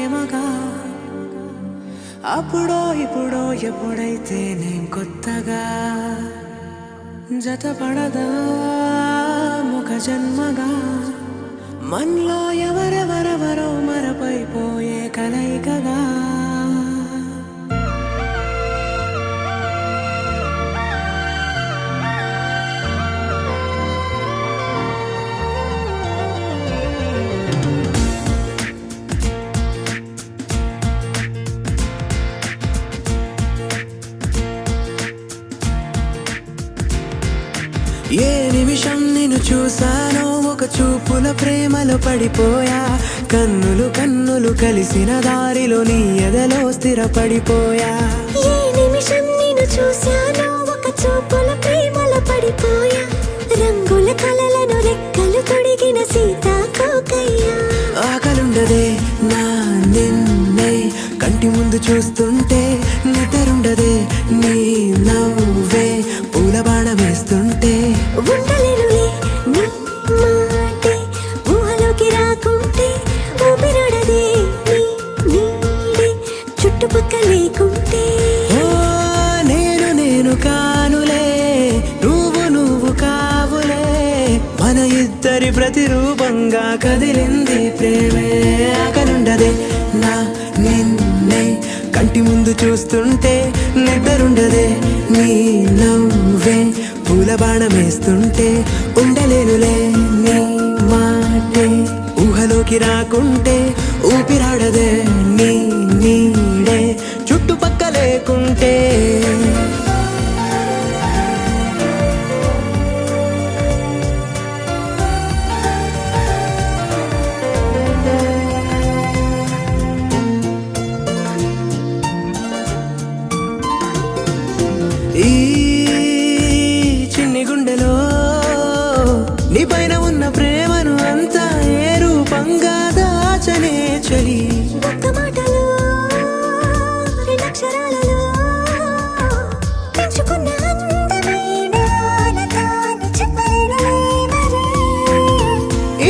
ప్రేమగా అప్పుడో ఇప్పుడో ఎప్పుడైతే నేను కొత్తగా జతపడదా ముఖ జన్మగా మనలో ఎవరెవరెవరో మరపైపోయే కలయికగా ఏ నిమిషం నిన్ను చూసానో ఒక చూపుల ప్రేమలో పడిపోయా కన్నులు కన్నులు కలిసిన దారిలో నీ ఎదలో స్థిరపడిపోయా ఏ నిమిషం నిన్ను చూసానో ఒక చూపుల ప్రేమలో పడిపోయా రంగుల కలలను రెక్కలు తొడిగిన సీతాకోకయ్యా ఆకలుండదే నా నిన్నే కంటి ముందు చూస్తుంటే నిద్రుండదే నీ నవ్వే పూల బాణం వేస్తుంటే ఉండలేనులే నీ మాటే ఊహలోకి రాకుంటే ఊపిరాడదే నీ నీడే చుట్టుపక్కల లేకుంటే ఓ నేను కానులే నువ్వు కావులే మన ఇద్దరి ప్రతిరూపంగా కదిలింది ప్రేమే ఆకలుండదే నా నిన్నే కంటి ముందు చూస్తుంటే నిద్రుండదే నీ నవ్వే పూల బాణం వేస్తుంటే ఉండలేనులే నీ మాటే ఊహలోకి రాకుంటే ఊపిరాడదే నీ నీడే చుట్టుపక్క లేకుంటే ఈ చిన్ని గుండెలో నీ పైన ఉన్న ప్రేమను అంతా ఏ రూపంగా దాచనే చలి ఒక్క మాటలో రెండక్షరాలలో పెంచుకున్న అందమైన ఆనతాన్ని చెప్పలేనులే మరి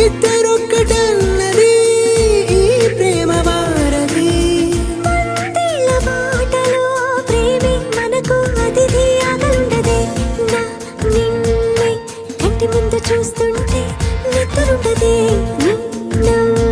ఇద్దరొక్కటన్నది ఈ ప్రేమ వారది మందిళ్ళ మాటలో ప్రేమే మనకు అతిథి ఆగలుండదే నా నిన్నే కంటి ముందు చూస్తుంటే నిద్రుండదే నీ నవ్వు